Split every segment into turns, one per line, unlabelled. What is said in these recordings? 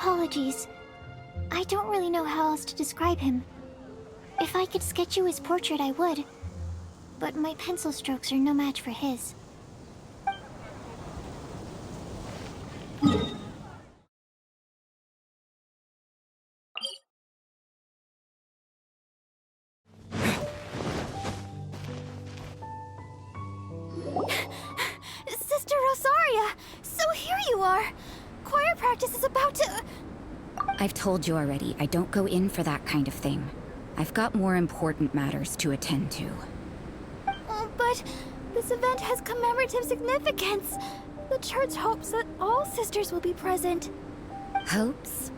apologies. I don't really know how else to describe him. If I could sketch you his portrait, I would. But my pencil strokes are no match for his. Sister Rosaria! So here you are! Choir practice is about to...
I've told you already, I don't go in for that kind of thing. I've got more important matters to attend to.
But this event has commemorative significance. The church hopes that all sisters will be present.
Hopes?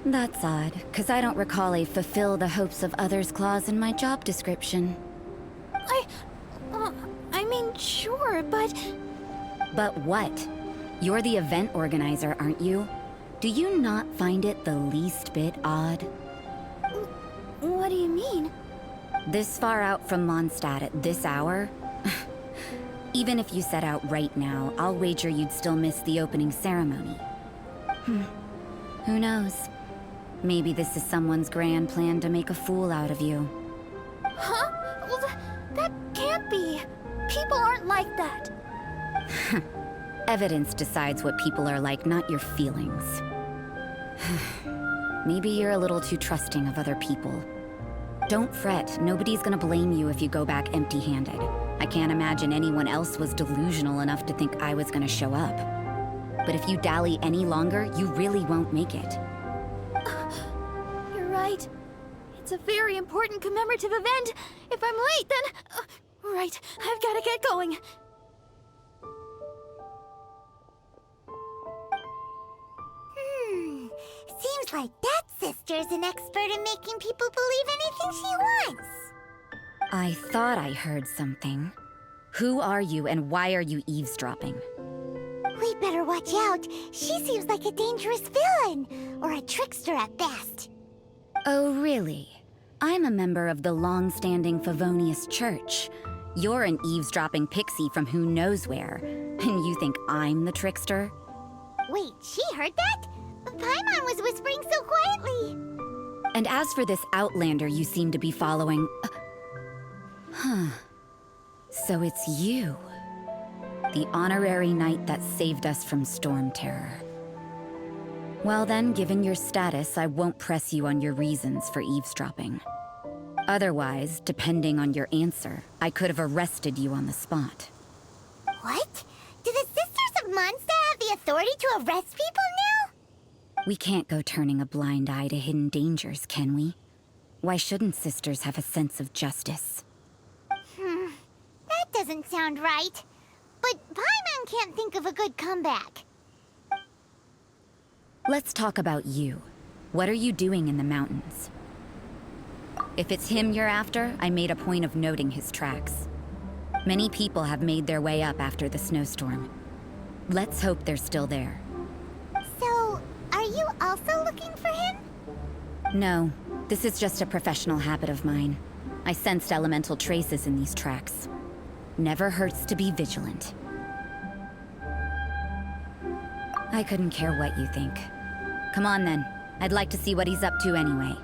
That's odd, because I don't recall a fulfill the hopes of others clause in my job description.
I mean, sure, but...
But what? You're the event organizer, aren't you? Do you not find it the least bit odd?
What do you mean?
This far out from Mondstadt at this hour? Even if you set out right now, I'll wager you'd still miss the opening ceremony. Who knows? Maybe this is someone's grand plan to make a fool out of you.
Huh? Well, that can't be. People aren't like that.
Evidence decides what people are like, not your feelings. Maybe you're a little too trusting of other people. Don't fret, nobody's gonna blame you if you go back empty-handed. I can't imagine anyone else was delusional enough to think I was gonna show up. But if you dally any longer, you really won't make it.
You're right. It's a very important commemorative event. If I'm late, then... right, I've gotta get going.
Seems like that sister's an expert in making people believe anything she wants.
I thought I heard something. Who are you and why are you eavesdropping?
We better watch out. She seems like a dangerous villain, or a trickster at best.
Oh, really? I'm a member of the long-standing Favonius Church. You're an eavesdropping pixie from who knows where, and you think I'm the trickster?
Wait, she heard that? Paimon was whispering so quietly.
And as for this outlander you seem to be following... So it's you. The honorary knight that saved us from Storm Terror. Well then, given your status, I won't press you on your reasons for eavesdropping. Otherwise, depending on your answer, I could have arrested you on the spot.
What? Do the Sisters of Mondstadt have the authority to arrest people now?
We can't go turning a blind eye to hidden dangers, can we? Why shouldn't sisters have a sense of justice?
That doesn't sound right. But Paimon can't think of a good comeback.
Let's talk about you. What are you doing in the mountains? If it's him you're after, I made a point of noting his tracks. Many people have made their way up after the snowstorm. Let's hope they're still there.
So, are you also looking for him?
No, this is just a professional habit of mine. I sensed elemental traces in these tracks. Never hurts to be vigilant. I couldn't care what you think. Come on then. I'd like to see what he's up to anyway.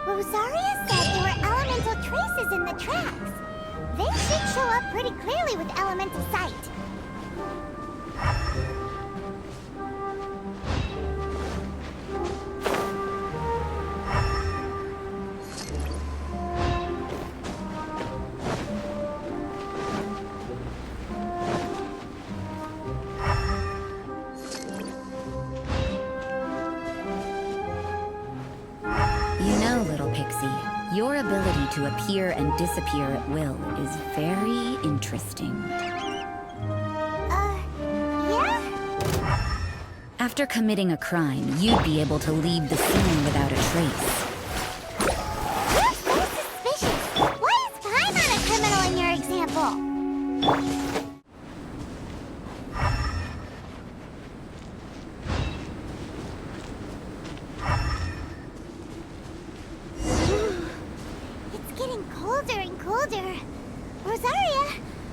Rosaria said there were elemental traces in the tracks. They should show up pretty clearly with elemental sight.
Your ability to appear and disappear at will is very interesting.
Yeah?
After committing a crime, you'd be able to leave the scene without a trace.
That's so suspicious. Why is Paimon a criminal in your example? Colder and colder. Rosaria,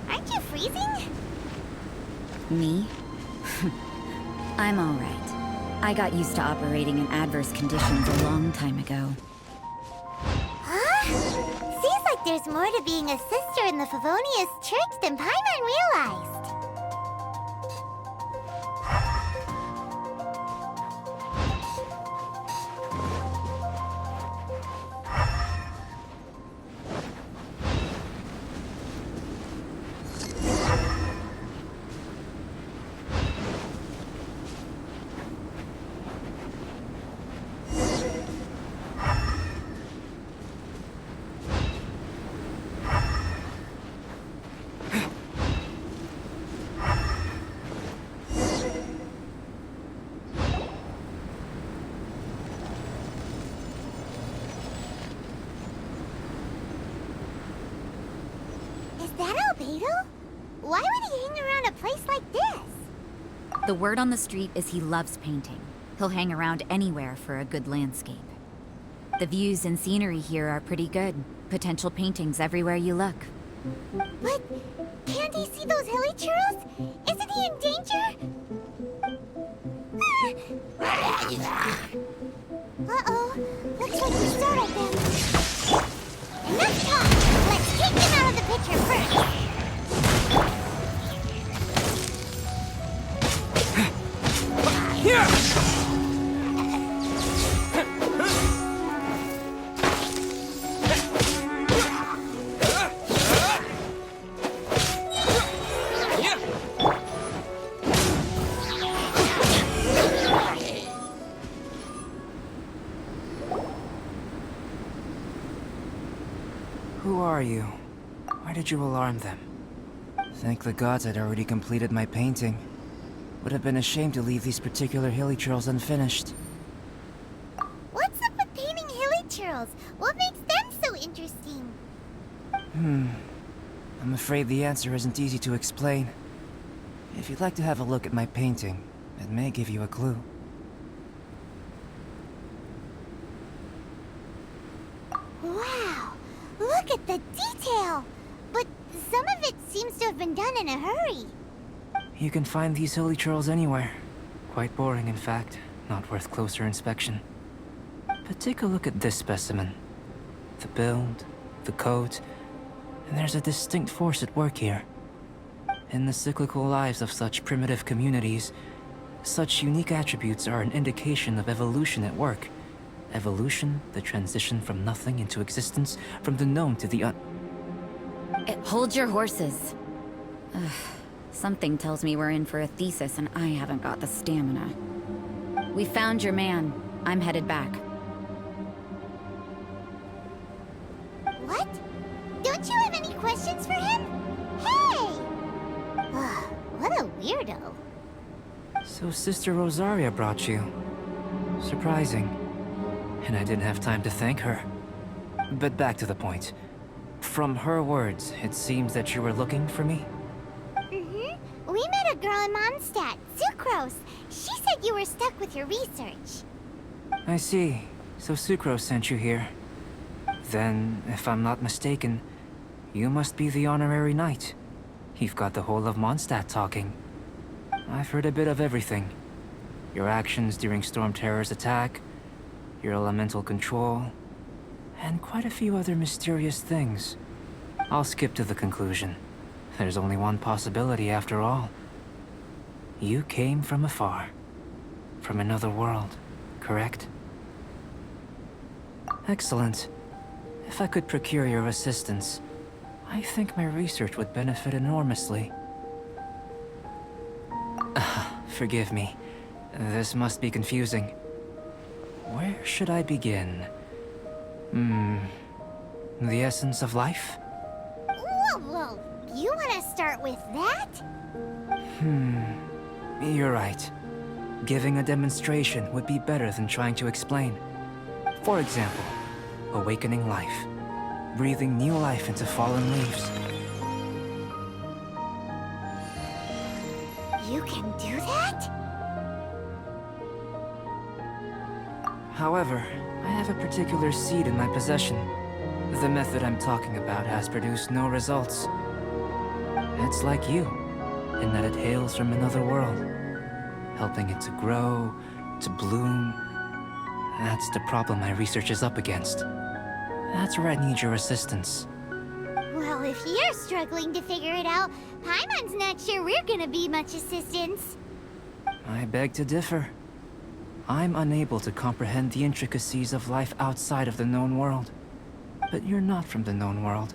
aren't you freezing?
Me? I'm all right. I got used to operating in adverse conditions a long time ago.
Huh? Seems like there's more to being a sister in the Favonius Church than Paimon realized. Is that Albedo? Why would he hang around a place like this?
The word on the street is he loves painting. He'll hang around anywhere for a good landscape. The views and scenery here are pretty good. Potential paintings everywhere you look.
But can't he see those hilly churros? Isn't he in danger? Uh-oh. Looks like we startled them. Enough talk! Let's take them out of the picture first.
Who are you? Why did you alarm them? Thank the gods I'd already completed my painting. Would have been a shame to leave these particular hilly churls unfinished.
What's up with painting hilly churls? What makes them so interesting?
I'm afraid the answer isn't easy to explain. If you'd like to have a look at my painting, it may give you a clue.
Wow! Look at the detail! But some of it seems to have been done in a hurry.
You can find these hilly churls anywhere. Quite boring, in fact. Not worth closer inspection. But take a look at this specimen. The build, the coat, and there's a distinct force at work here. In the cyclical lives of such primitive communities, such unique attributes are an indication of evolution at work. Evolution, the transition from nothing into existence, from the known to the
Hold your horses. Ugh, something tells me we're in for a thesis and I haven't got the stamina. We found your man. I'm headed back.
What? Don't you have any questions for him? Hey! What a weirdo.
So Sister Rosaria brought you. Surprising. And I didn't have time to thank her. But back to the point. From her words, it seems that you were looking for me?
We met a girl in Mondstadt, Sucrose. She said you were stuck with your research.
I see. So Sucrose sent you here. Then, if I'm not mistaken, you must be the honorary knight. You've got the whole of Mondstadt talking. I've heard a bit of everything. Your actions during Storm Terror's attack, your elemental control, and quite a few other mysterious things. I'll skip to the conclusion. There's only one possibility after all. You came from afar. From another world, correct? Excellent. If I could procure your assistance, I think my research would benefit enormously. Forgive me. This must be confusing. Where should I begin? The essence of life?
Whoa. You want to start with that?
You're right. Giving a demonstration would be better than trying to explain. For example, awakening life. Breathing new life into fallen leaves.
You can do that?
However, I have a particular seed in my possession. The method I'm talking about has produced no results. It's like you, in that it hails from another world, helping it to grow, to bloom. That's the problem my research is up against. That's where I need your assistance.
Well, if you're struggling to figure it out, Paimon's not sure we're gonna be much assistance.
I beg to differ. I'm unable to comprehend the intricacies of life outside of the known world. But you're not from the known world.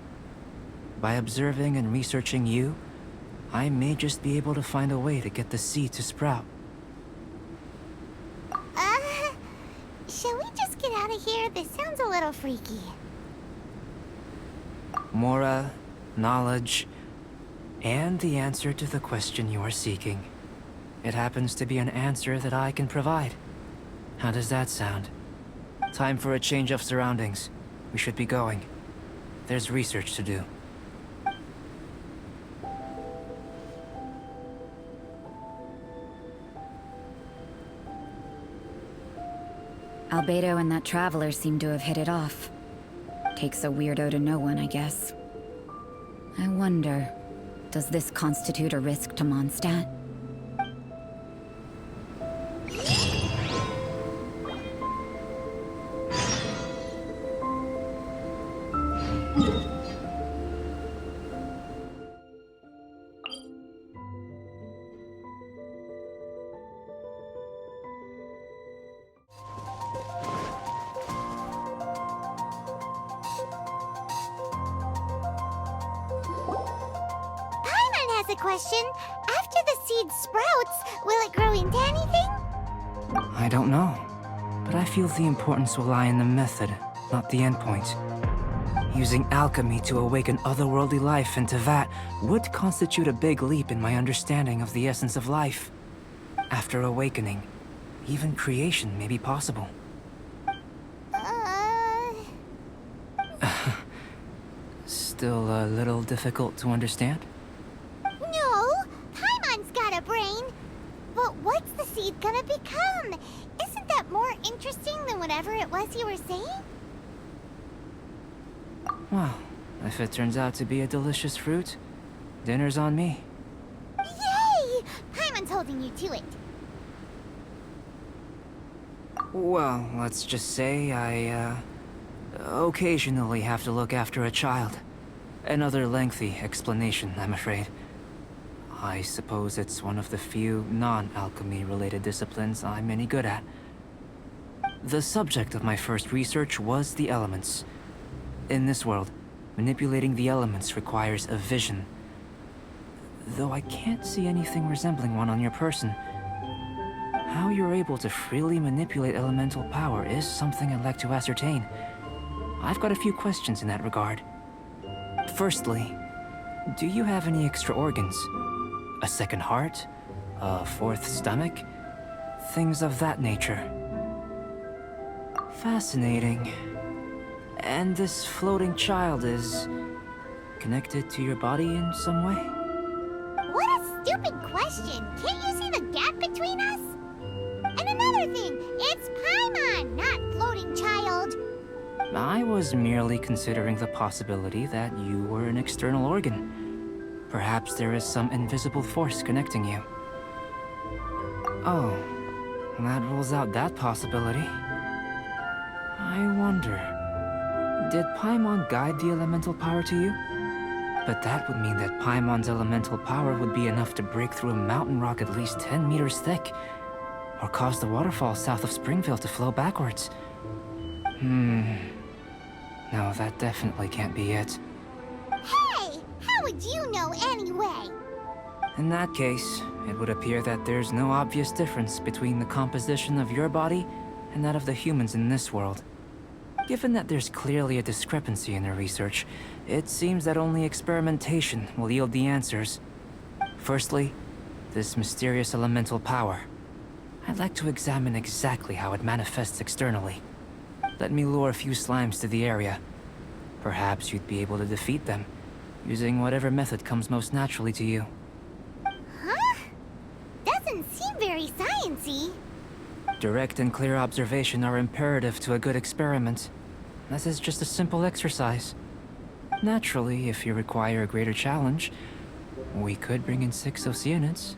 By observing and researching you, I may just be able to find a way to get the seed to sprout.
Shall we just get out of here? This sounds a little freaky.
Mora, knowledge, and the answer to the question you are seeking. It happens to be an answer that I can provide. How does that sound? Time for a change of surroundings. We should be going. There's research to do.
Albedo and that traveler seem to have hit it off. Takes a weirdo to know one, I guess. I wonder, does this constitute a risk to Mondstadt?
Paimon has a question. After the seed sprouts, will it grow into anything?
I don't know, but I feel the importance will lie in the method, not the endpoint. Using alchemy to awaken otherworldly life into that would constitute a big leap in my understanding of the essence of life. After awakening, even creation may be possible. Still a little difficult to understand?
No, Paimon's got a brain. But what's the seed gonna become? Isn't that more interesting than whatever it was you were saying?
Well, if it turns out to be a delicious fruit, dinner's on me.
Yay! Paimon's holding you to it.
Well, let's just say I, occasionally have to look after a child. Another lengthy explanation, I'm afraid. I suppose it's one of the few non-alchemy related disciplines I'm any good at. The subject of my first research was the elements. In this world, manipulating the elements requires a vision. Though I can't see anything resembling one on your person. How you're able to freely manipulate elemental power is something I'd like to ascertain. I've got a few questions in that regard. Firstly, do you have any extra organs? A second heart? A fourth stomach? Things of that nature. Fascinating. And this floating child is connected to your body in some way?
What a stupid question! Can't you see the gap between us? And another thing, it's Paimon, not floating child.
I was merely considering the possibility that you were an external organ. Perhaps there is some invisible force connecting you. Oh, that rules out that possibility. I wonder, did Paimon guide the elemental power to you? But that would mean that Paimon's elemental power would be enough to break through a mountain rock at least 10 meters thick, or cause the waterfall south of Springville to flow backwards. No, that definitely can't be it.
Hey! How would you know anyway?
In that case, it would appear that there's no obvious difference between the composition of your body and that of the humans in this world. Given that there's clearly a discrepancy in their research, it seems that only experimentation will yield the answers. Firstly, this mysterious elemental power. I'd like to examine exactly how it manifests externally. Let me lure a few slimes to the area. Perhaps you'd be able to defeat them, using whatever method comes most naturally to you.
Huh? Doesn't seem very sciencey.
Direct and clear observation are imperative to a good experiment. This is just a simple exercise. Naturally, if you require a greater challenge, we could bring in 6 Oceanids.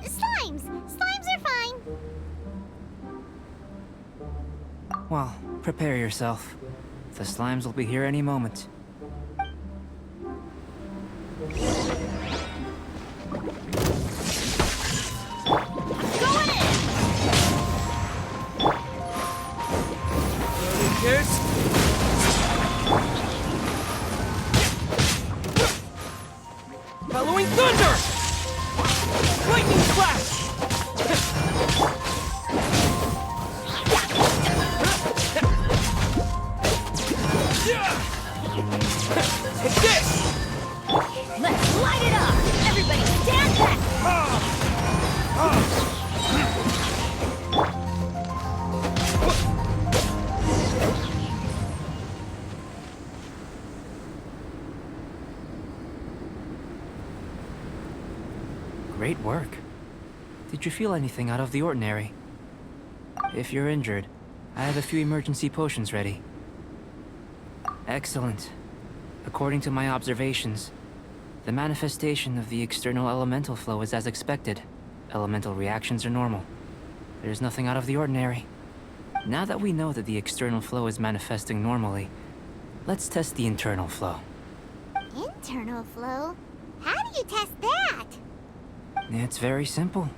Slimes! Slimes are fine!
Well, prepare yourself. The slimes will be here any moment.
Following thunder! Lightning flash! Take this!
Let's light it up! Everybody stand back!
Great work. Did you feel anything out of the ordinary? If you're injured, I have a few emergency potions ready. Excellent. According to my observations, the manifestation of the external elemental flow is as expected. Elemental reactions are normal. There's nothing out of the ordinary. Now that we know that the external flow is manifesting normally, let's test the internal flow.
Internal flow? How do you test that?
It's very simple.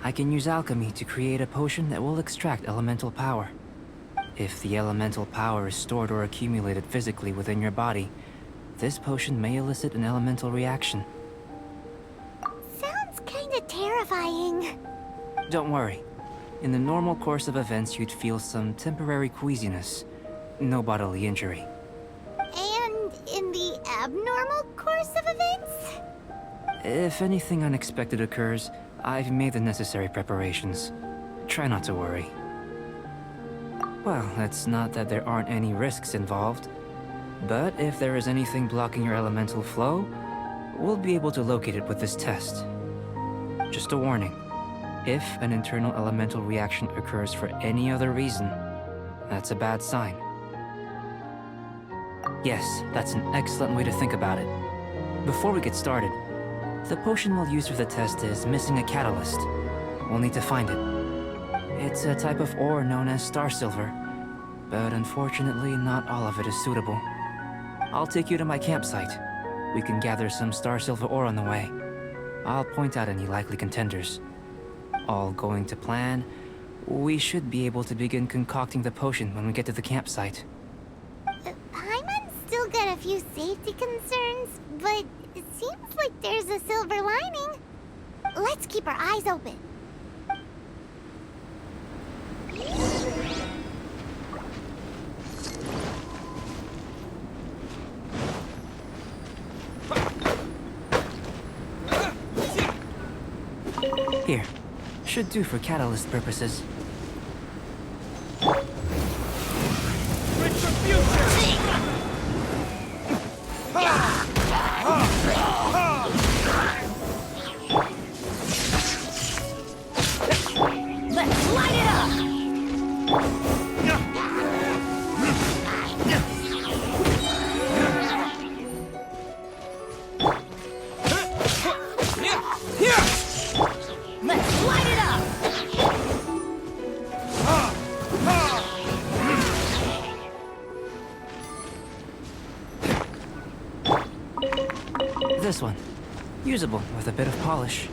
I can use alchemy to create a potion that will extract elemental power. If the elemental power is stored or accumulated physically within your body, this potion may elicit an elemental reaction.
Sounds kinda terrifying.
Don't worry. In the normal course of events, you'd feel some temporary queasiness. No bodily injury.
And in the abnormal course of events?
If anything unexpected occurs, I've made the necessary preparations. Try not to worry. Well, it's not that there aren't any risks involved. But if there is anything blocking your elemental flow, we'll be able to locate it with this test. Just a warning. If an internal elemental reaction occurs for any other reason, that's a bad sign. Yes, that's an excellent way to think about it. Before we get started, the potion we'll use for the test is missing a catalyst. We'll need to find it. It's a type of ore known as star silver, but unfortunately not all of it is suitable. I'll take you to my campsite. We can gather some star silver ore on the way. I'll point out any likely contenders. All going to plan, we should be able to begin concocting the potion when we get to the campsite.
Paimon's still got a few safety concerns, but it seems like there's a silver lining. Let's keep our eyes open.
Here. Should do for catalyst purposes.
Let's light it up! Let's light it up!
This one. Usable with a bit of polish.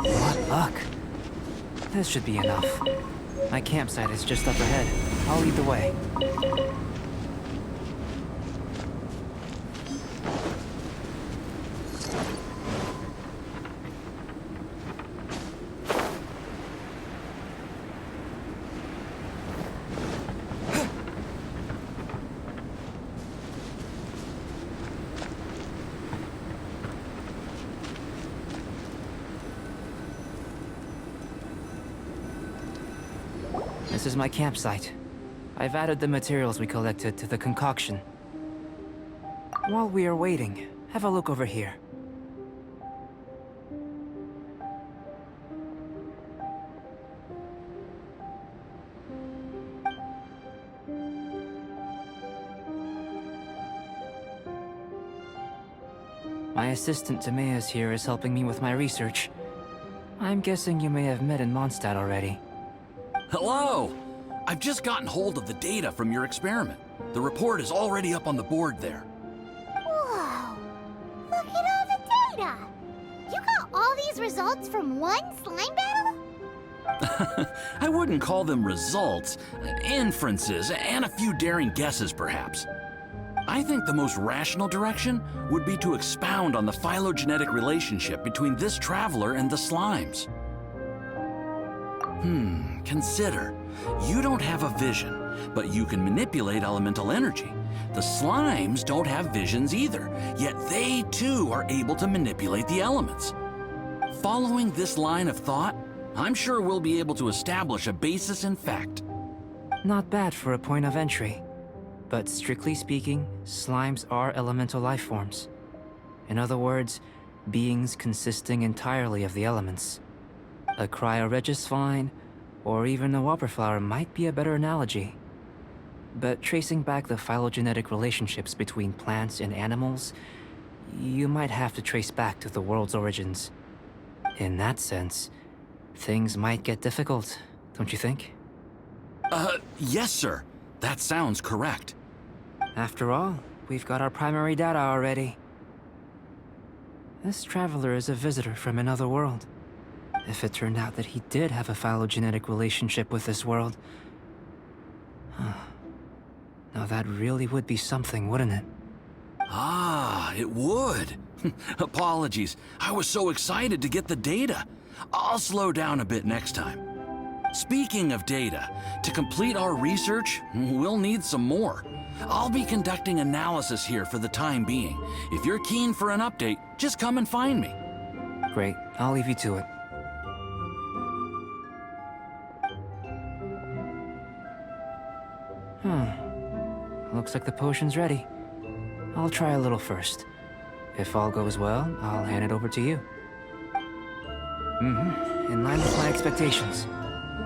What luck. This should be enough. My campsite is just up ahead. I'll lead the way. This is my campsite. I've added the materials we collected to the concoction. While we are waiting, have a look over here. My assistant Tamea's here is helping me with my research. I'm guessing you may have met in Mondstadt already.
Hello! I've just gotten hold of the data from your experiment. The report is already up on the board there.
Whoa! Look at all the data! You got all these results from one slime battle?
I wouldn't call them results, inferences, and a few daring guesses perhaps. I think the most rational direction would be to expound on the phylogenetic relationship between this traveler and the slimes. Consider. You don't have a vision, but you can manipulate elemental energy. The slimes don't have visions either, yet they too are able to manipulate the elements. Following this line of thought, I'm sure we'll be able to establish a basis in fact.
Not bad for a point of entry. But strictly speaking, slimes are elemental life forms. In other words, beings consisting entirely of the elements. A cryoregisvine, or even a whopperflower might be a better analogy. But tracing back the phylogenetic relationships between plants and animals, you might have to trace back to the world's origins. In that sense, things might get difficult, don't you think?
Yes, sir. That sounds correct.
After all, we've got our primary data already. This traveler is a visitor from another world. If it turned out that he did have a phylogenetic relationship with this world... Now that really would be something, wouldn't it?
Ah, it would. Apologies. I was so excited to get the data. I'll slow down a bit next time. Speaking of data, to complete our research, we'll need some more. I'll be conducting analysis here for the time being. If you're keen for an update, just come and find me.
Great, I'll leave you to it. Looks like the potion's ready. I'll try a little first. If all goes well, I'll hand it over to you. In line with my expectations.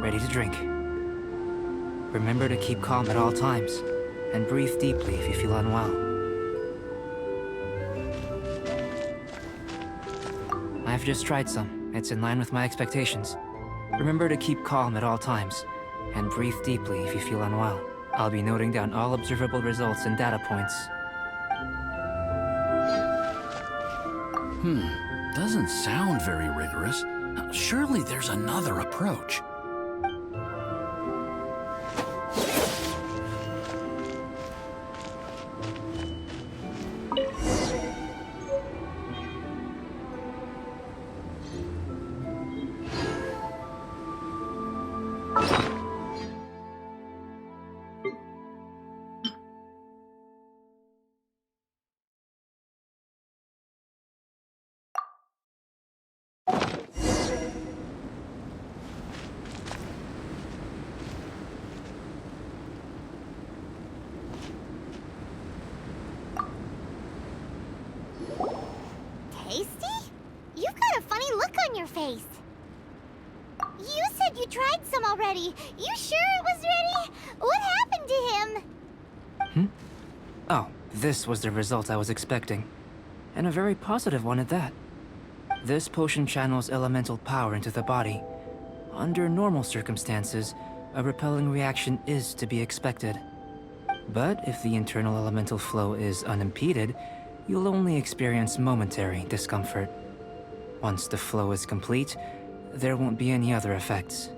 Ready to drink. Remember to keep calm at all times, and breathe deeply if you feel unwell. I've just tried some. It's in line with my expectations. Remember to keep calm at all times, and breathe deeply if you feel unwell. I'll be noting down all observable results and data points.
Doesn't sound very rigorous. Surely there's another approach.
Tasty? You've got a funny look on your face. You said you tried some already. You sure it was ready? What happened to him?
Oh, this was the result I was expecting. And a very positive one at that. This potion channels elemental power into the body. Under normal circumstances, a repelling reaction is to be expected. But if the internal elemental flow is unimpeded, you'll only experience momentary discomfort. Once the flow is complete, there won't be any other effects.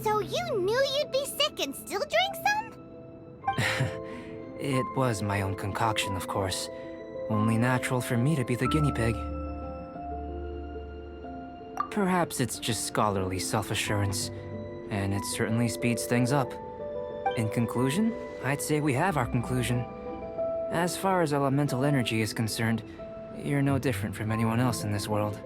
So you knew you'd be sick and still drank some?
It was my own concoction, of course. Only natural for me to be the guinea pig. Perhaps it's just scholarly self-assurance, and it certainly speeds things up. In conclusion, I'd say we have our conclusion. As far as elemental energy is concerned, you're no different from anyone else in this world.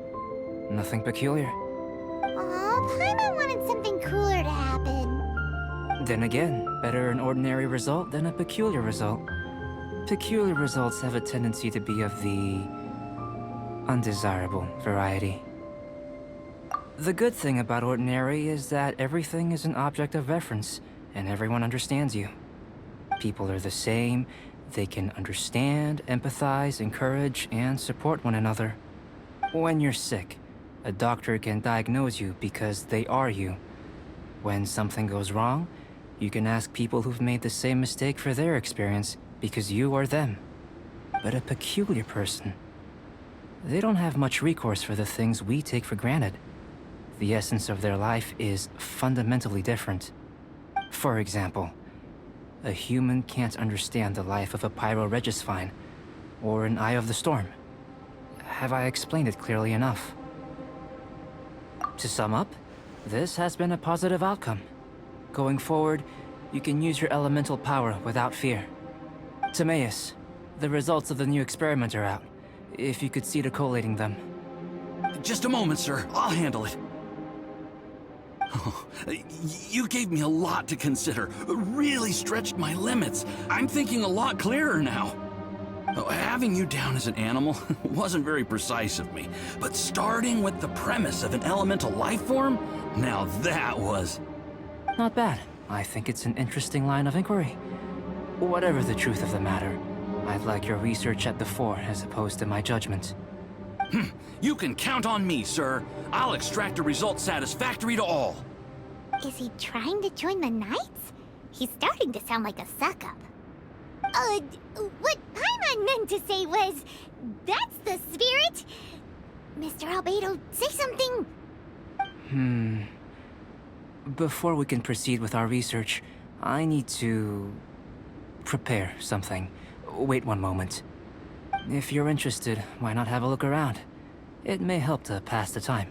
Nothing peculiar.
Aw, Paimon wanted something cooler to happen.
Then again, better an ordinary result than a peculiar result. Peculiar results have a tendency to be of the undesirable variety. The good thing about ordinary is that everything is an object of reference, and everyone understands you. People are the same. They can understand, empathize, encourage, and support one another. When you're sick, A doctor can diagnose you because they are you. When something goes wrong, you can ask people who've made the same mistake for their experience because you are them. But a peculiar person, they don't have much recourse for the things we take for granted. The essence of their life is fundamentally different. For example, a human can't understand the life of a Pyroregisvine or an Eye of the Storm. Have I explained it clearly enough? To sum up, this has been a positive outcome. Going forward, you can use your elemental power without fear. Timaeus, the results of the new experiment are out. If you could see to collating them.
Just a moment, sir. I'll handle it. Oh, you gave me a lot to consider. Really stretched my limits. I'm thinking a lot clearer now. Having you down as an animal wasn't very precise of me, but starting with the premise of an elemental life form, now that was...
Not bad. I think it's an interesting line of inquiry. Whatever the truth of the matter, I'd like your research at the fore as opposed to my judgment.
You can count on me, sir. I'll extract a result satisfactory to all.
Is he trying to join the Knights? He's starting to sound like a suck-up. What Paimon meant to say was, that's the spirit. Mr. Albedo, say something.
Before we can proceed with our research, I need to... prepare something. Wait one moment. If you're interested, why not have a look around? It may help to pass the time.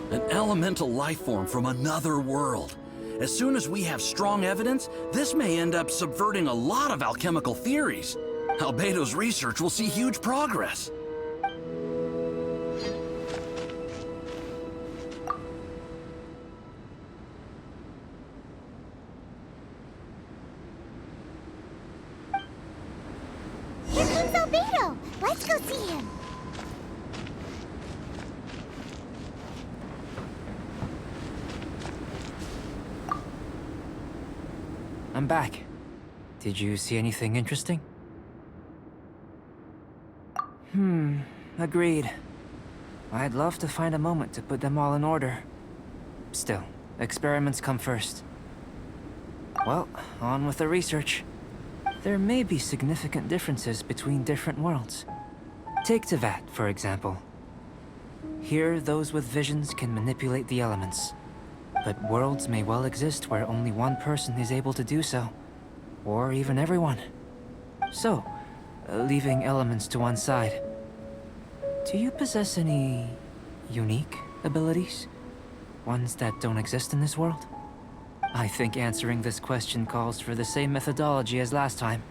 An elemental life form from another world. As soon as we have strong evidence, this may end up subverting a lot of alchemical theories. Albedo's research will see huge progress.
Here comes Albedo. Let's go see him.
I'm back. Did you see anything interesting? Agreed. I'd love to find a moment to put them all in order. Still, experiments come first. Well, on with the research. There may be significant differences between different worlds. Take Tevat, for example. Here, those with visions can manipulate the elements. But worlds may well exist where only one person is able to do so. Or even everyone. So, leaving elements to one side. Do you possess any... unique abilities? Ones that don't exist in this world? I think answering this question calls for the same methodology as last time.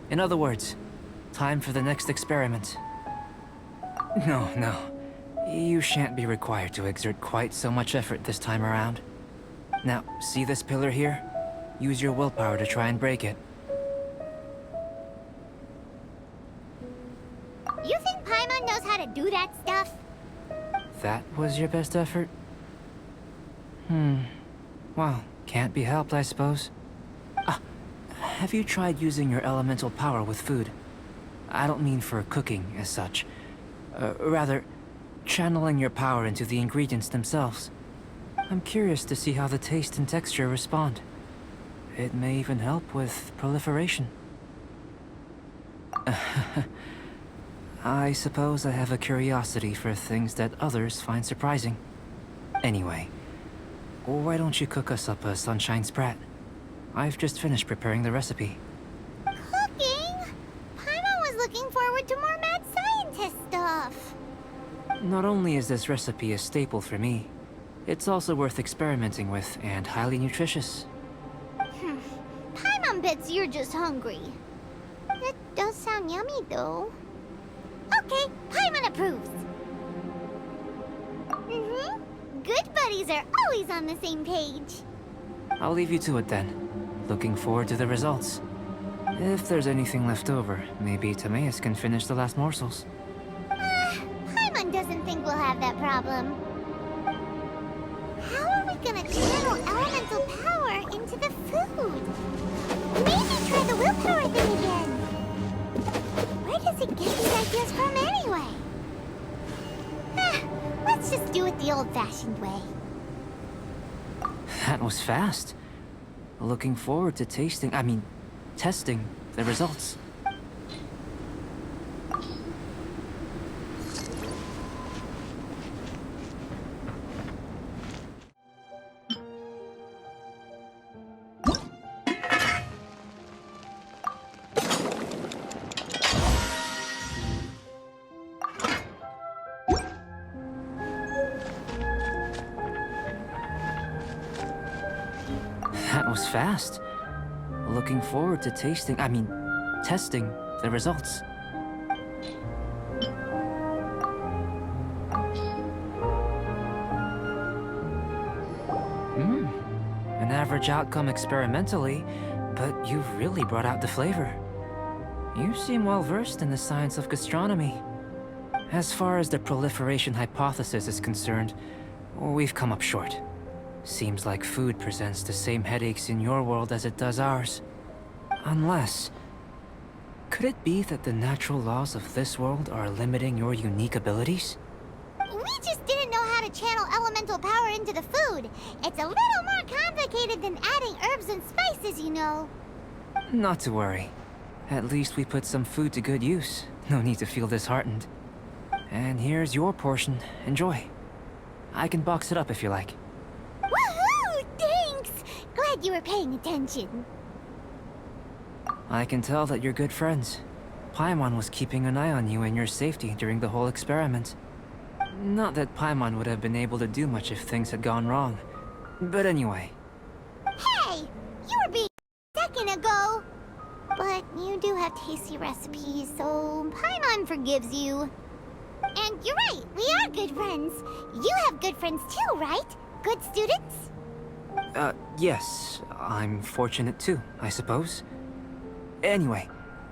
In other words, time for the next experiment. No. You shan't be required to exert quite so much effort this time around. Now, see this pillar here? Use your willpower to try and break it.
You think Paimon knows how to do that stuff?
That was your best effort? Well, can't be helped, I suppose. Have you tried using your elemental power with food? I don't mean for cooking, as such. Rather, channeling your power into the ingredients themselves. I'm curious to see how the taste and texture respond. It may even help with proliferation. I suppose I have a curiosity for things that others find surprising. Anyway, why don't you cook us up a sunshine sprat? I've just finished preparing the recipe.
Cooking? Paimon looking forward to more mad scientist stuff.
Not only is this recipe a staple for me, it's also worth experimenting with and highly nutritious.
Paimon bets you're just hungry. That does sound yummy, though. Okay, Paimon approves. Good buddies are always on the same page.
I'll leave you to it then. Looking forward to the results. If there's anything left over, maybe Timaeus can finish the last morsels.
Paimon doesn't think we'll have that problem. How are we gonna channel elemental power into the food? Maybe try the willpower thing again. Where does it get these ideas from anyway? Let's just do it the old-fashioned way.
That was fast. Looking forward to testing the results. That was fast. Looking forward to testing the results. An average outcome experimentally, but you've really brought out the flavor. You seem well versed in the science of gastronomy. As far as the proliferation hypothesis is concerned, we've come up short. Seems like food presents the same headaches in your world as it does ours. Unless... could it be that the natural laws of this world are limiting your unique abilities?
We just didn't know how to channel elemental power into the food. It's a little more complicated than adding herbs and spices, you know.
Not to worry. At least we put some food to good use. No need to feel disheartened. And here's your portion. Enjoy. I can box it up if you like.
Woohoo! Thanks! Glad you were paying attention.
I can tell that you're good friends. Paimon was keeping an eye on you and your safety during the whole experiment. Not that Paimon would have been able to do much if things had gone wrong. But anyway.
Hey! You were being a second ago! But you do have tasty recipes, so Paimon forgives you. And you're right, we are good friends. You have good friends too, right? Good students?
Yes. I'm fortunate too, I suppose. Anyway,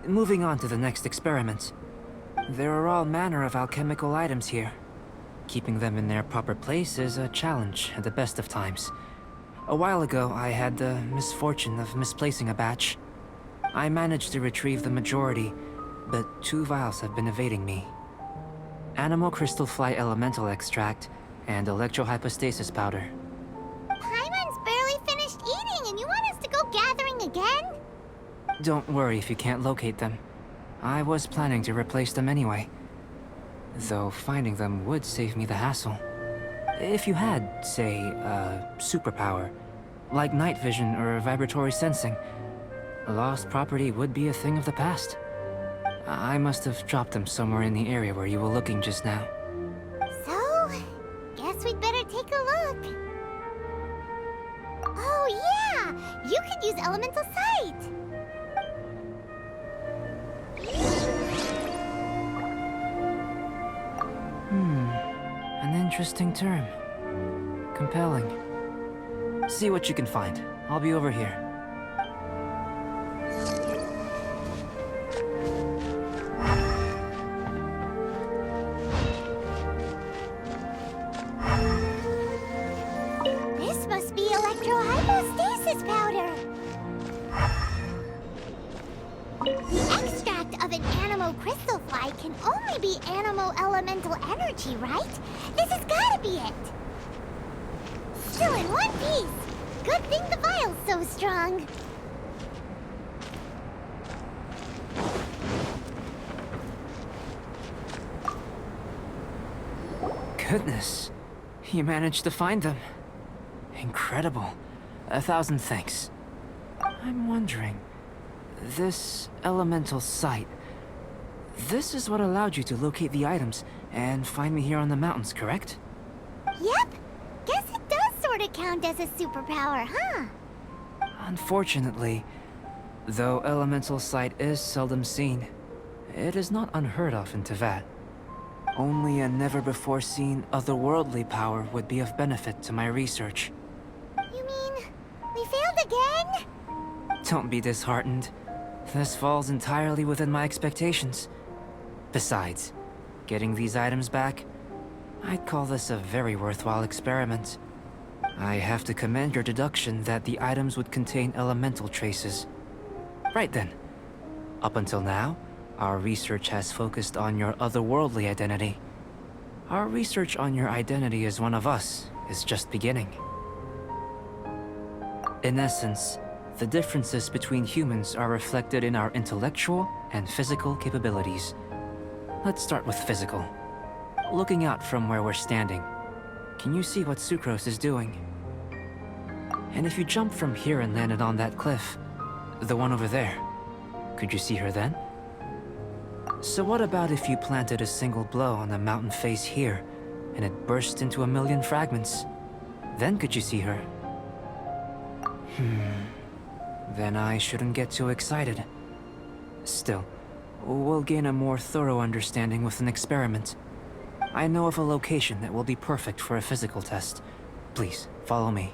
moving on to the next experiment. There are all manner of alchemical items here. Keeping them in their proper place is a challenge at the best of times. A while ago, I had the misfortune of misplacing a batch. I managed to retrieve the majority, but 2 vials have been evading me. Animal crystal fly elemental extract and electrohypostasis powder.
Paimon's barely finished eating and you want us to go gathering again?
Don't worry if you can't locate them. I was planning to replace them anyway. Though finding them would save me the hassle. If you had, say, a superpower, like night vision or vibratory sensing, lost property would be a thing of the past. I must have dropped them somewhere in the area where you were looking just now.
So, guess we'd better take a look. Oh yeah! You could use elemental sight!
An interesting term. Compelling. See what you can find. I'll be over here.
This must be electrohypostasis powder! The extract of an animal crystal fly can only be animal elemental energy, right? This has gotta be it! Still in one piece! Good thing the vial's so strong!
Goodness. You managed to find them. Incredible. 1,000 thanks. I'm wondering... this elemental sight... This is what allowed you to locate the items and find me here on the mountains, correct?
Yep. Guess it does sort of count as a superpower, huh?
Unfortunately, though elemental sight is seldom seen, it is not unheard of in Teyvat. Only a never-before-seen otherworldly power would be of benefit to my research.
You mean we failed again?
Don't be disheartened. This falls entirely within my expectations. Besides, getting these items back, I'd call this a very worthwhile experiment. I have to commend your deduction that the items would contain elemental traces. Right then. Up until now, our research has focused on your otherworldly identity. Our research on your identity as one of us is just beginning. In essence, the differences between humans are reflected in our intellectual and physical capabilities. Let's start with physical. Looking out from where we're standing, can you see what Sucrose is doing? And if you jumped from here and landed on that cliff, the one over there, could you see her then? So what about if you planted a single blow on the mountain face here, and it burst into a million fragments? Then could you see her? Then I shouldn't get too excited. Still, we'll gain a more thorough understanding with an experiment. I know of a location that will be perfect for a physical test. Please, follow me.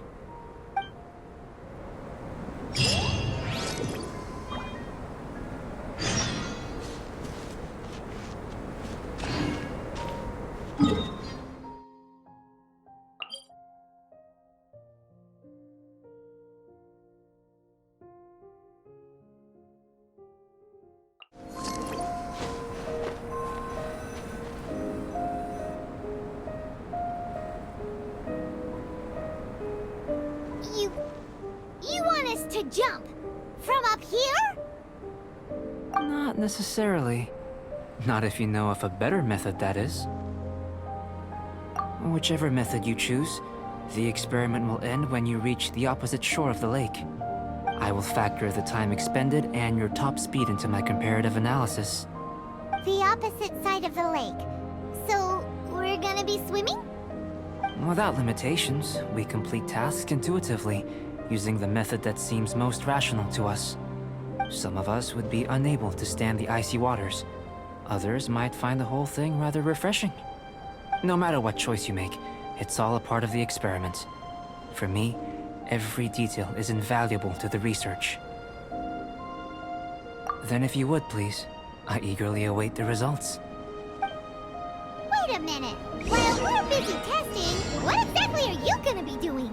You want us to jump? From up here?
Not necessarily. Not if you know of a better method, that is. Whichever method you choose, the experiment will end when you reach the opposite shore of the lake. I will factor the time expended and your top speed into my comparative analysis.
The opposite side of the lake. So, we're gonna be swimming?
Without limitations, we complete tasks intuitively, using the method that seems most rational to us. Some of us would be unable to stand the icy waters. Others might find the whole thing rather refreshing. No matter what choice you make, it's all a part of the experiment. For me, every detail is invaluable to the research. Then if you would, please, I eagerly await the results.
Wait a minute. While we're busy testing, what exactly are you gonna be doing?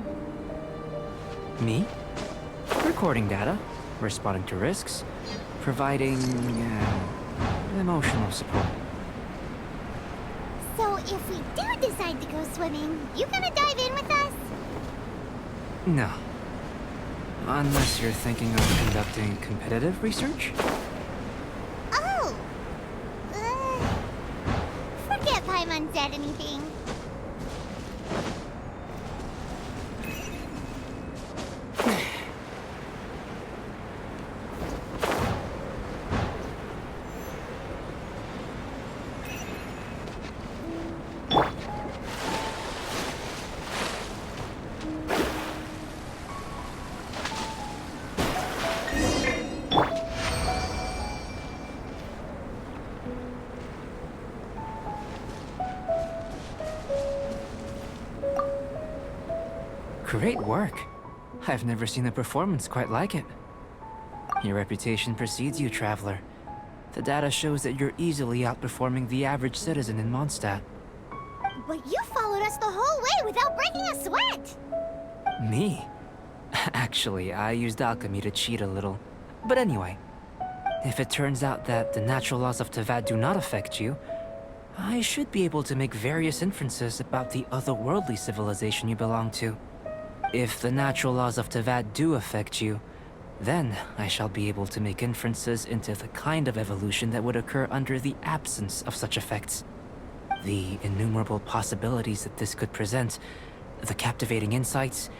Me? Recording data, responding to risks, providing emotional support.
So if we do decide to go swimming, you gonna dive in with us?
No. Unless you're thinking of conducting competitive research?
Oh! Forget Paimon said anything.
Great work. I've never seen a performance quite like it. Your reputation precedes you, Traveler. The data shows that you're easily outperforming the average citizen in Mondstadt.
But you followed us the whole way without breaking a sweat!
Me? Actually, I used alchemy to cheat a little. But anyway, if it turns out that the natural laws of Teyvat do not affect you, I should be able to make various inferences about the otherworldly civilization you belong to. If the natural laws of Teyvat do affect you, then I shall be able to make inferences into the kind of evolution that would occur under the absence of such effects. The innumerable possibilities that this could present, the captivating insights,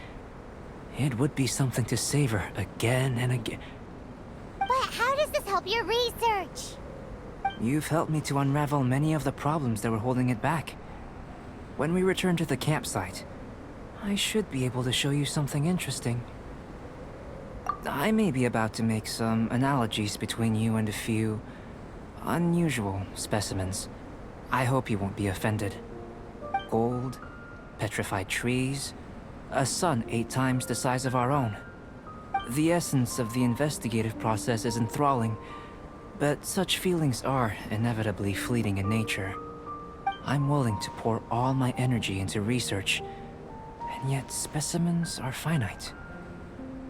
it would be something to savor again and again.
But how does this help your research?
You've helped me to unravel many of the problems that were holding it back. When we return to the campsite, I should be able to show you something interesting. I may be about to make some analogies between you and a few unusual specimens. I hope you won't be offended. Gold, petrified trees, a sun 8 times the size of our own. The essence of the investigative process is enthralling, but such feelings are inevitably fleeting in nature. I'm willing to pour all my energy into research, and yet specimens are finite.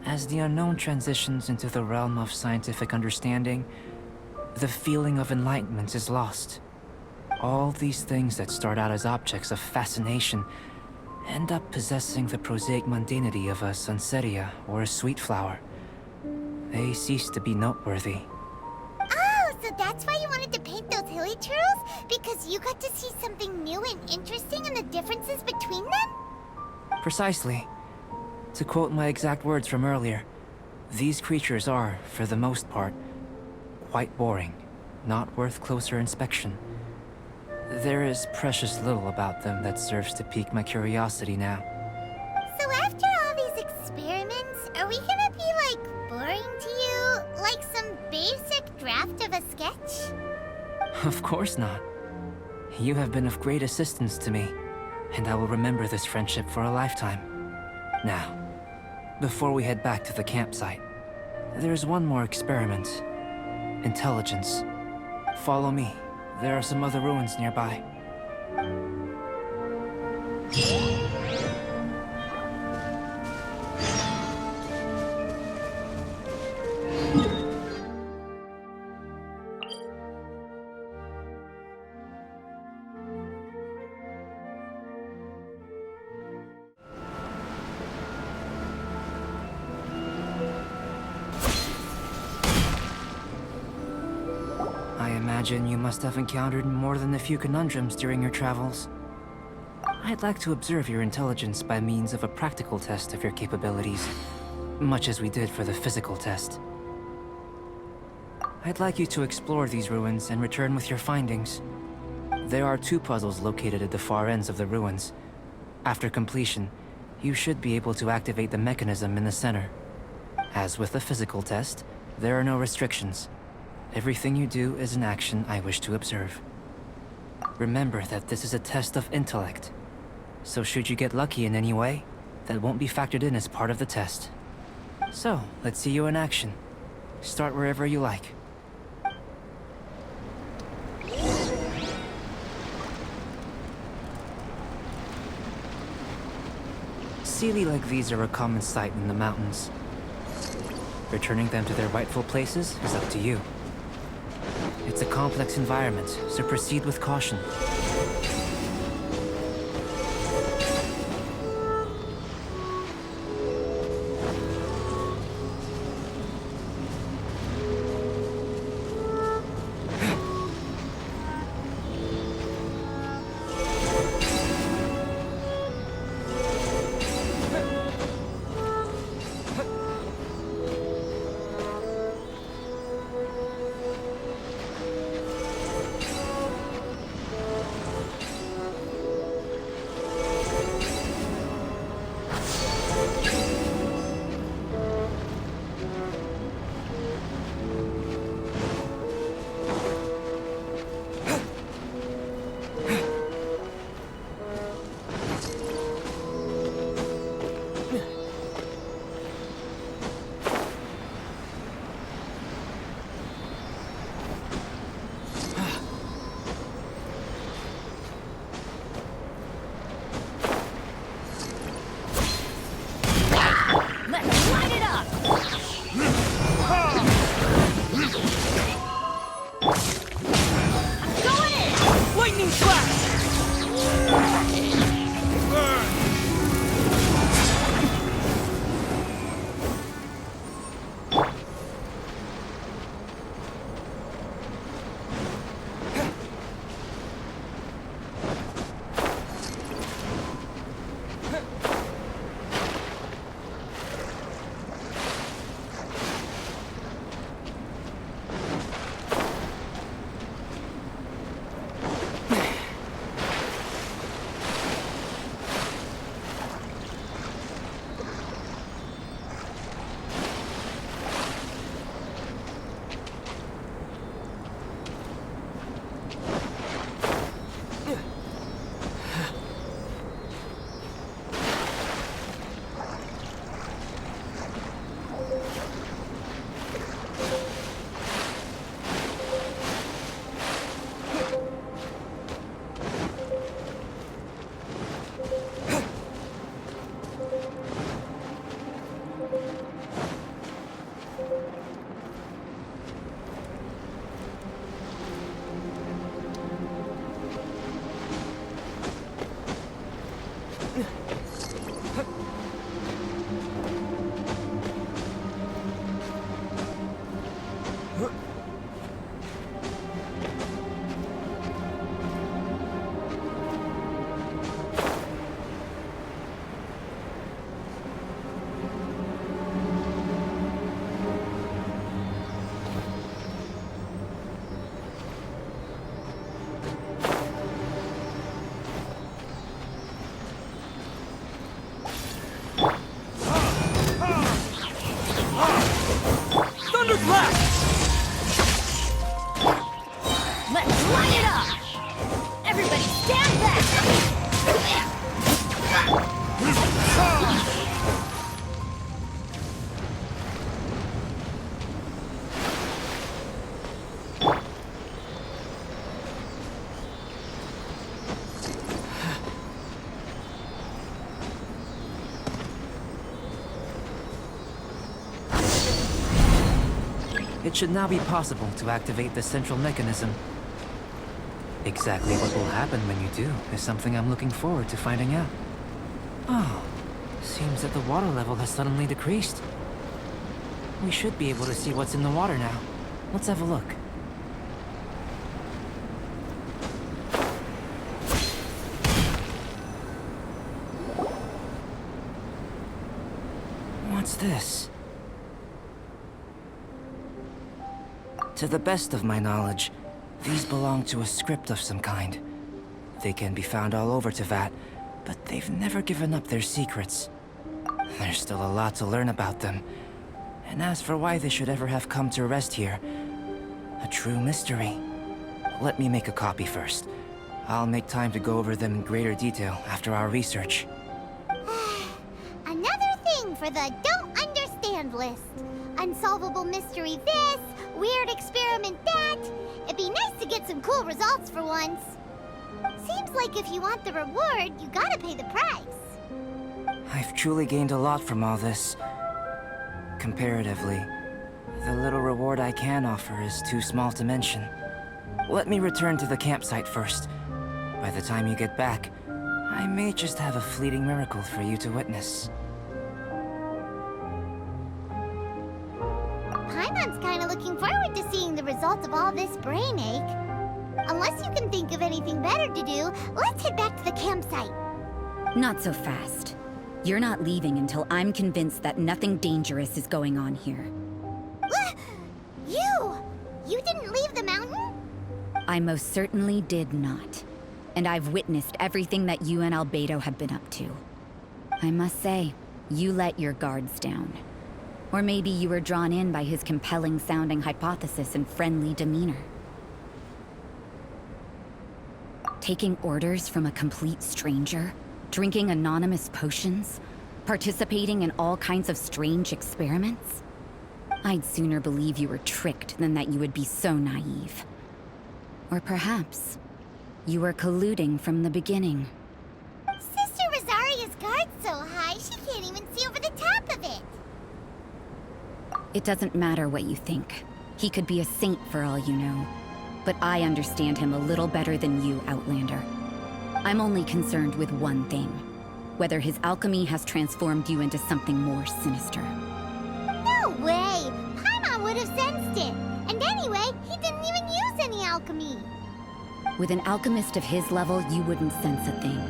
As the unknown transitions into the realm of scientific understanding, the feeling of enlightenment is lost. All these things that start out as objects of fascination end up possessing the prosaic mundanity of a sunsetia or a sweet flower. They cease to be noteworthy.
Oh, so that's why you wanted to paint those hilly turtles? Because you got to see something new and interesting and the differences between them?
Precisely. To quote my exact words from earlier, these creatures are, for the most part, quite boring, not worth closer inspection. There is precious little about them that serves to pique my curiosity now.
So after all these experiments, are we gonna be, like, boring to you? Like some basic draft of a sketch?
Of course not. You have been of great assistance to me, and I will remember this friendship for a lifetime. Now, before we head back to the campsite, there's one more experiment. Intelligence. Follow me. There are some other ruins nearby. I imagine you must have encountered more than a few conundrums during your travels. I'd like to observe your intelligence by means of a practical test of your capabilities, much as we did for the physical test. I'd like you to explore these ruins and return with your findings. There are 2 puzzles located at the far ends of the ruins. After completion, you should be able to activate the mechanism in the center. As with the physical test, there are no restrictions. Everything you do is an action I wish to observe. Remember that this is a test of intellect, so should you get lucky in any way, that won't be factored in as part of the test. So, let's see you in action. Start wherever you like. Sealy like these are a common sight in the mountains. Returning them to their rightful places is up to you. It's a complex environment, so proceed with caution.
Line it up! Everybody stand back!
It should now be possible to activate the central mechanism. Exactly what will happen when you do is something I'm looking forward to finding out. Oh, seems that the water level has suddenly decreased. We should be able to see what's in the water now. Let's have a look. What's this? To the best of my knowledge, these belong to a script of some kind. They can be found all over Teyvat, but they've never given up their secrets. There's still a lot to learn about them. And as for why they should ever have come to rest here, a true mystery. Let me make a copy first. I'll make time to go over them in greater detail after our research.
Another thing for the don't understand list. Unsolvable mystery this, weird experiment that. It'd be nice to get some cool results for once. Seems like if you want the reward, you gotta pay the price.
I've truly gained a lot from all this. Comparatively, the little reward I can offer is too small to mention. Let me return to the campsite first. By the time you get back, I may just have a fleeting miracle for you to witness.
Paimon's kinda looking forward to seeing the results of all this brain ache. Unless you can think of anything better to do, let's head back to the campsite.
Not so fast. You're not leaving until I'm convinced that nothing dangerous is going on here.
You didn't leave the mountain?
I most certainly did not. And I've witnessed everything that you and Albedo have been up to. I must say, you let your guards down. Or maybe you were drawn in by his compelling-sounding hypothesis and friendly demeanor. Taking orders from a complete stranger, drinking anonymous potions, participating in all kinds of strange experiments? I'd sooner believe you were tricked than that you would be so naive. Or perhaps, you were colluding from the beginning.
Sister Rosaria's guard's so high, she can't even see over the top of it.
It doesn't matter what you think. He could be a saint for all you know. But I understand him a little better than you, Outlander. I'm only concerned with one thing. Whether his alchemy has transformed you into something more sinister.
No way! Paimon would have sensed it. And anyway, he didn't even use any alchemy.
With an alchemist of his level, you wouldn't sense a thing.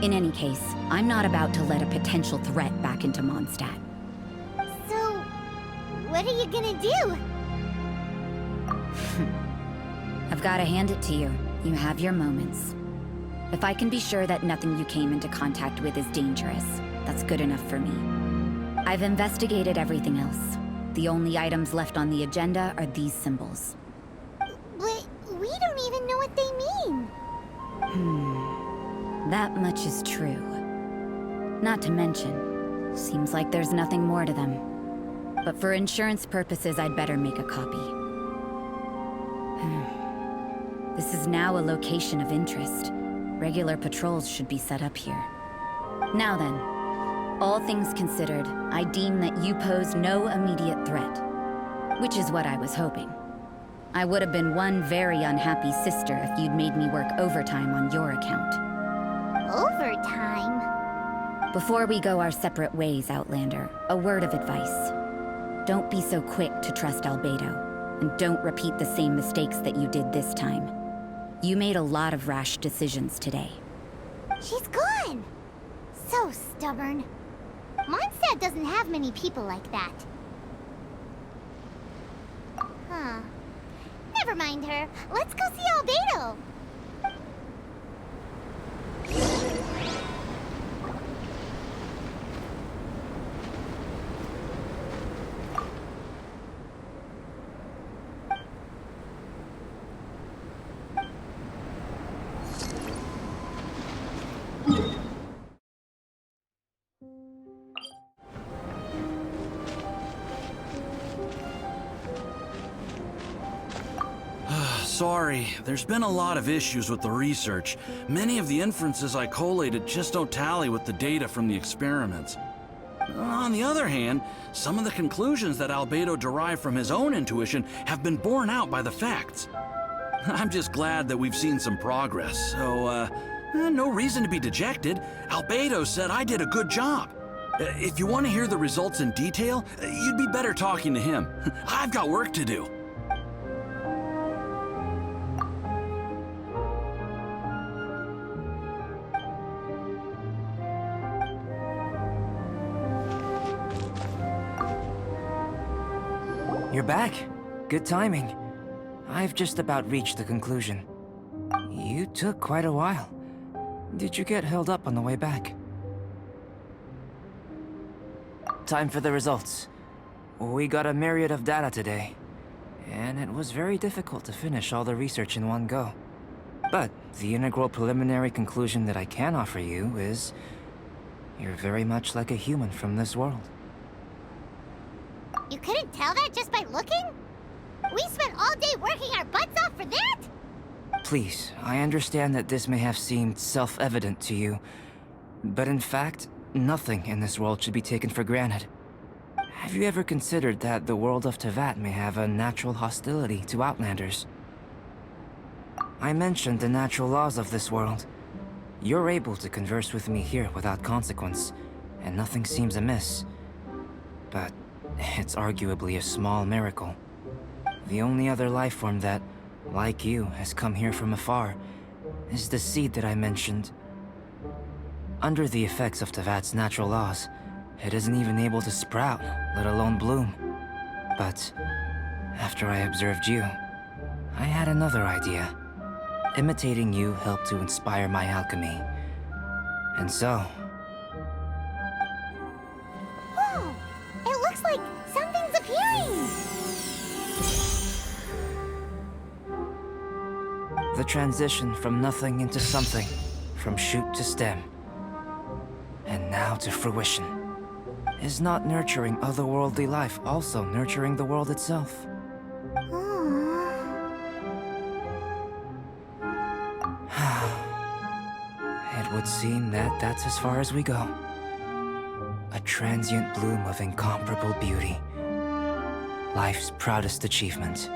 In any case, I'm not about to let a potential threat back into Mondstadt.
So, what are you gonna do?
I've got to hand it to you. You have your moments. If I can be sure that nothing you came into contact with is dangerous, that's good enough for me. I've investigated everything else. The only items left on the agenda are these symbols.
But we don't even know what they mean.
That much is true. Not to mention, seems like there's nothing more to them. But for insurance purposes, I'd better make a copy. This is now a location of interest. Regular patrols should be set up here. Now then, all things considered, I deem that you pose no immediate threat. Which is what I was hoping. I would have been one very unhappy sister if you'd made me work overtime on your account.
Overtime?
Before we go our separate ways, Outlander, a word of advice. Don't be so quick to trust Albedo, and don't repeat the same mistakes that you did this time. You made a lot of rash decisions today.
She's gone! So stubborn. Mondstadt doesn't have many people like that. Huh. Never mind her. Let's go see Albedo!
sorry. There's been a lot of issues with the research. Many of the inferences I collated just don't tally with the data from the experiments. On the other hand, some of the conclusions that Albedo derived from his own intuition have been borne out by the facts. I'm just glad that we've seen some progress, so, no reason to be dejected. Albedo said I did a good job. If you want to hear the results in detail, you'd be better talking to him. I've got work to do.
You're back. Good timing. I've just about reached the conclusion. You took quite a while. Did you get held up on the way back? Time for the results. We got a myriad of data today, and it was very difficult to finish all the research in one go. But the integral preliminary conclusion that I can offer you is you're very much like a human from this world.
You couldn't tell that just by looking? We spent all day working our butts off for that?
Please, I understand that this may have seemed self-evident to you, but in fact, nothing in this world should be taken for granted. Have you ever considered that the world of Teyvat may have a natural hostility to Outlanders? I mentioned the natural laws of this world. You're able to converse with me here without consequence, and nothing seems amiss. But it's arguably a small miracle. The only other life form that, like you, has come here from afar is the seed that I mentioned. Under the effects of Teyvat's natural laws, it isn't even able to sprout, let alone bloom. But after I observed you, I had another idea. Imitating you helped to inspire my alchemy. And so...
Whoa! It looks like something's appearing!
the transition from nothing into something, from shoot to stem, and now to fruition. Is not nurturing otherworldly life also nurturing the world itself? It would seem that that's as far as we go. A transient bloom of incomparable beauty. Life's proudest achievement.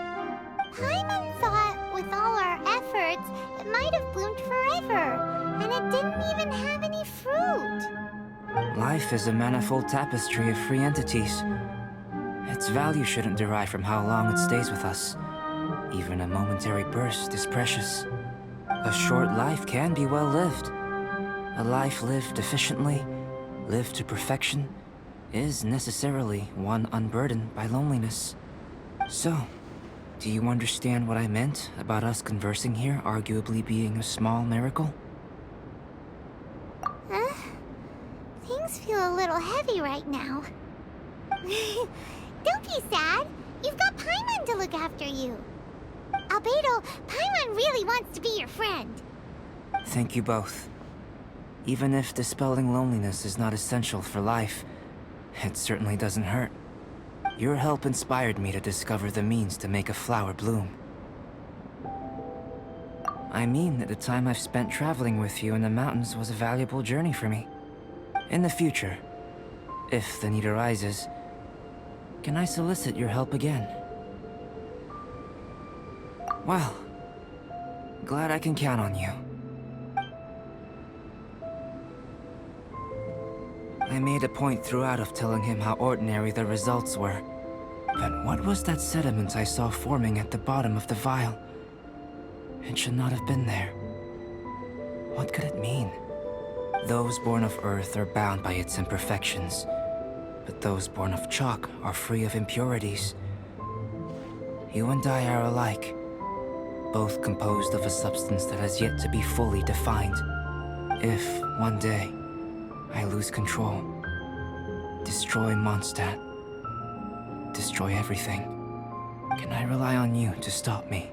Paimon thought with all our efforts, it might have bloomed forever, and it didn't even have any fruit.
Life is a manifold tapestry of free entities. Its value shouldn't derive from how long it stays with us. Even a momentary burst is precious. A short life can be well lived. A life lived efficiently, lived to perfection, is necessarily one unburdened by loneliness. So, do you understand what I meant about us conversing here arguably being a small miracle?
Things feel a little heavy right now. Don't be sad. You've got Paimon to look after you. Albedo, Paimon really wants to be your friend.
Thank you both. Even if dispelling loneliness is not essential for life, it certainly doesn't hurt. Your help inspired me to discover the means to make a flower bloom. I mean that the time I've spent traveling with you in the mountains was a valuable journey for me. In the future, if the need arises, can I solicit your help again? Well, glad I can count on you. I made a point throughout of telling him how ordinary the results were. But what was that sediment I saw forming at the bottom of the vial? It should not have been there. What could it mean? Those born of Earth are bound by its imperfections, but those born of chalk are free of impurities. You and I are alike, both composed of a substance that has yet to be fully defined. If, one day, I lose control, destroy Mondstadt, destroy everything, can I rely on you to stop me?